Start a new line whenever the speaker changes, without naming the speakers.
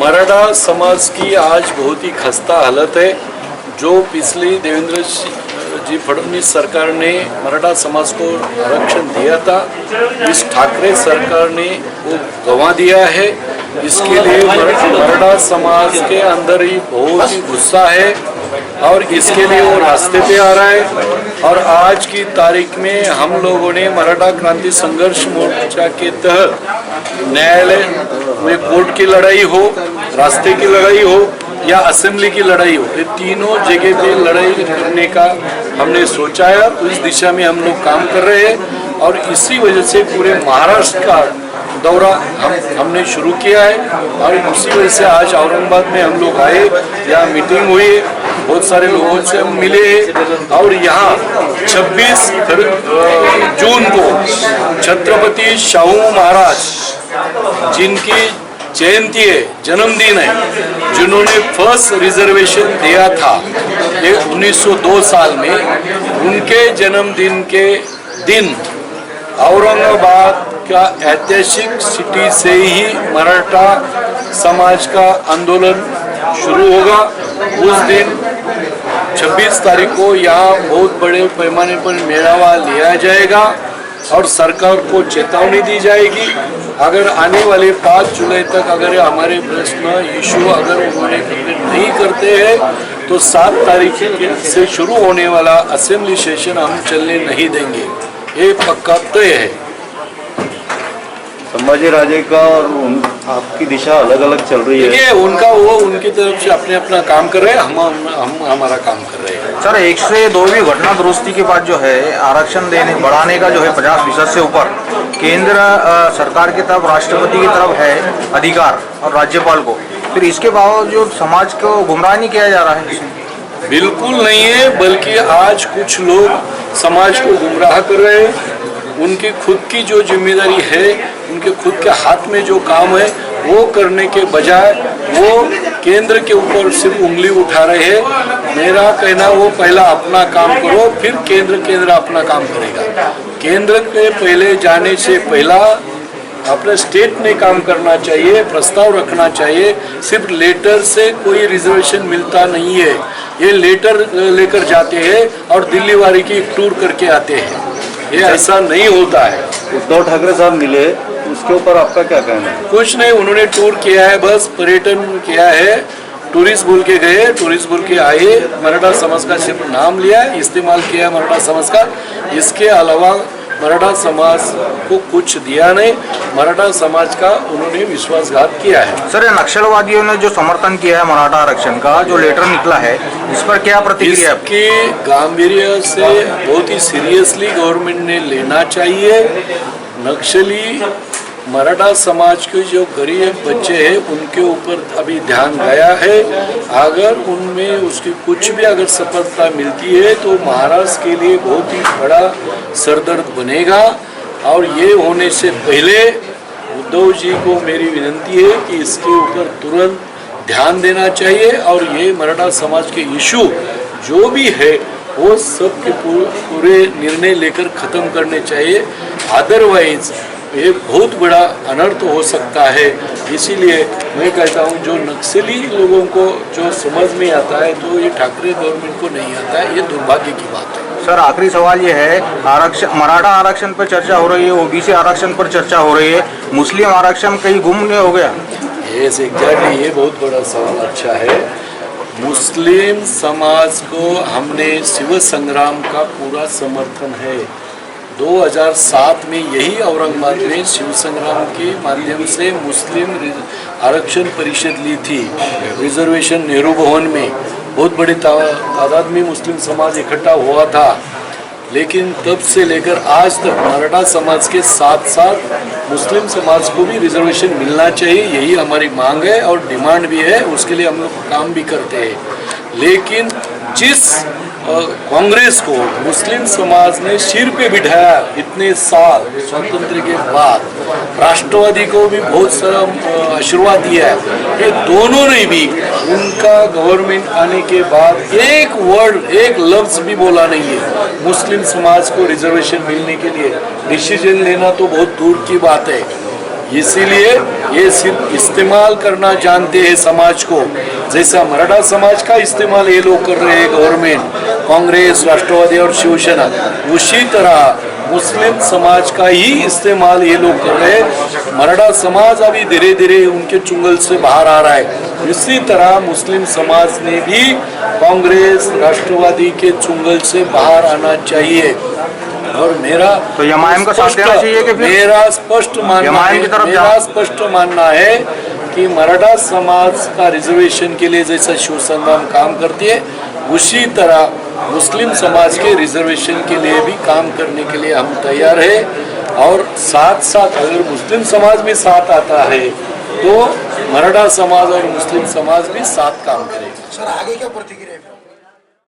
मराठा समाज की आज बहुत ही खस्ता हालत है। जो पिछली देवेंद्र जी फडणवीस सरकार ने मराठा समाज को आरक्षण दिया था, इस ठाकरे सरकार ने वो गंवा दिया है। इसके लिए मराठा समाज के अंदर ही बहुत ही गुस्सा है और इसके लिए वो रास्ते पे आ रहा है। और आज की तारीख में हम लोगों ने मराठा क्रांति संघर्ष मोर्चा के तहत न्यायालय में कोर्ट की लड़ाई हो, रास्ते की लड़ाई हो या असेंबली की लड़ाई हो, ये तीनों जगह पे लड़ाई करने का हमने सोचा है। उस दिशा में हम लोग काम कर रहे हैं और इसी वजह से पूरे महाराष्ट्र का दौरा हमने शुरू किया है। और उसी वजह से आज औरंगाबाद में हम लोग आए, यहाँ मीटिंग हुई है, बहुत सारे लोगों से हम मिले हैं। और यहाँ 26 जून को छत्रपति शाहू महाराज जिनकी जयंती है, जन्मदिन है, जिन्होंने फर्स्ट रिजर्वेशन दिया था ये 1902 साल में, उनके जन्मदिन के दिन औरंगाबाद का ऐतिहासिक सिटी से ही मराठा समाज का आंदोलन शुरू होगा। उस दिन 26 तारीख को यहाँ बहुत बड़े पैमाने पर मेळावा लिया जाएगा और सरकार को चेतावनी दी जाएगी। अगर आने वाले 5 जुलाई तक अगर हमारे प्रश्न इशू अगर उन्होंने कंप्लीट नहीं करते हैं तो 7 तारीख से शुरू होने वाला असेंबली सेशन हम चलने नहीं देंगे, ये पक्का तय है।
संभाजी राजे का और आपकी दिशा अलग अलग चल रही है।
उनका वो उनकी तरफ से अपने अपना काम कर रहे हैं, हम हमारा काम कर रहे हैं।
सर, 102वीं घटना दुरुस्ती के बाद जो है आरक्षण देने बढ़ाने का जो है 50% से ऊपर केंद्र सरकार की तरफ, राष्ट्रपति की तरफ है अधिकार और राज्यपाल को, फिर इसके बावजूद समाज को गुमराह नहीं किया जा रहा है?
बिल्कुल नहीं है, बल्कि आज कुछ लोग समाज को गुमराह कर रहे हैं। उनकी खुद की जो जिम्मेदारी है, उनके खुद के हाथ में जो काम है वो करने के बजाय वो केंद्र के ऊपर सिर्फ उंगली उठा रहे हैं। मेरा कहना वो पहला अपना काम करो, फिर केंद्र अपना काम करेगा। केंद्र के पहले जाने से पहला अपने स्टेट ने काम करना चाहिए, प्रस्ताव रखना चाहिए। सिर्फ लेटर से कोई रिजर्वेशन मिलता नहीं है, ये लेटर लेकर जाते हैं और दिल्ली वारी की टूर करके आते हैं, ये ऐसा नहीं होता है।
उद्धव ठाकरे साहब मिले, उसके ऊपर आपका क्या कहना है?
कुछ नहीं, उन्होंने टूर किया है, बस पर्यटन किया है, टूरिस्ट बोल के गए, टूरिस्ट बोल के आए, मराठा समाज का सिर्फ नाम लिया, इस्तेमाल किया मराठा समाज का। इसके अलावा मराठा समाज को कुछ दिया नहीं, मराठा समाज का उन्होंने विश्वासघात किया है।
सर, नक्सलवादियों ने जो समर्थन किया है मराठा आरक्षण का, जो लेटर निकला है, इस पर क्या प्रतिक्रिया?
इसके गांभीर्य से बहुत ही सीरियसली गवर्नमेंट ने लेना चाहिए। नक्सली मराठा समाज के जो गरीब बच्चे हैं उनके ऊपर अभी ध्यान गया है। अगर उनमें उसकी कुछ भी अगर सफलता मिलती है तो महाराष्ट्र के लिए बहुत ही बड़ा सरदर्द बनेगा। और ये होने से पहले उद्धव जी को मेरी विनती है कि इसके ऊपर तुरंत ध्यान देना चाहिए और ये मराठा समाज के इशू जो भी है वो सब के पूरे निर्णय लेकर ख़त्म करने चाहिए। अदरवाइज ये बहुत बड़ा अनर्थ हो सकता है। इसीलिए मैं कहता हूँ जो नक्सली लोगों को जो समझ में आता है तो ये ठाकरे गवर्नमेंट को नहीं आता है, ये दुर्भाग्य की बात है।
सर, आखिरी सवाल ये है, आरक्षण, मराठा आरक्षण पर चर्चा हो रही है, ओबीसी आरक्षण पर चर्चा हो रही है, मुस्लिम आरक्षण कहीं गुम नहीं हो गया?
एग्जैक्टली, ये बहुत बड़ा सवाल अच्छा है। मुस्लिम समाज को हमने शिव संग्राम का पूरा समर्थन है। 2007 में यही औरंगाबाद में शिव संग्राम के माध्यम से मुस्लिम आरक्षण परिषद ली थी, रिजर्वेशन नेहरू भवन में बहुत बड़ी तादाद में मुस्लिम समाज इकट्ठा हुआ था। लेकिन तब से लेकर आज तक मराठा समाज के साथ साथ मुस्लिम समाज को भी रिजर्वेशन मिलना चाहिए, यही हमारी मांग है और डिमांड भी है। उसके लिए हम लोग काम भी करते हैं। लेकिन जिस कांग्रेस को मुस्लिम समाज ने सिर पे बिठाया इतने साल स्वतंत्र के बाद, राष्ट्रवादी को भी बहुत सारा आशीर्वाद दिया है, ये दोनों ने भी उनका गवर्नमेंट आने के बाद एक वर्ड, एक लफ्ज भी बोला नहीं है मुस्लिम समाज को रिजर्वेशन मिलने के लिए। डिसीजन लेना तो बहुत दूर की बात है। इसीलिए ये सिर्फ इस्तेमाल करना जानते हैं समाज को, जैसा मराठा समाज का इस्तेमाल ये लोग कर रहे हैं गवर्नमेंट, कांग्रेस, राष्ट्रवादी और शिवसेना, उसी तरह मुस्लिम समाज का ही इस्तेमाल ये लोग कर रहे हैं। मराठा समाज अभी धीरे धीरे उनके चुंगल से बाहर आ रहा है, इसी तरह मुस्लिम समाज ने भी कांग्रेस, राष्ट्रवादी के चुंगल से बाहर आना चाहिए। और मेरा
तो एमआईएम का साथ देना चाहिए कि फिर
मेरा स्पष्ट मानना है कि मराठा समाज का रिजर्वेशन के लिए जैसा शिव संग्राम काम करती है, उसी तरह मुस्लिम समाज के रिजर्वेशन के लिए भी काम करने के लिए हम तैयार हैं। और साथ साथ अगर मुस्लिम समाज भी साथ आता है तो मराठा समाज और मुस्लिम समाज भी साथ काम करेगा।
सर आगे क्या प्रतिक्रिया है?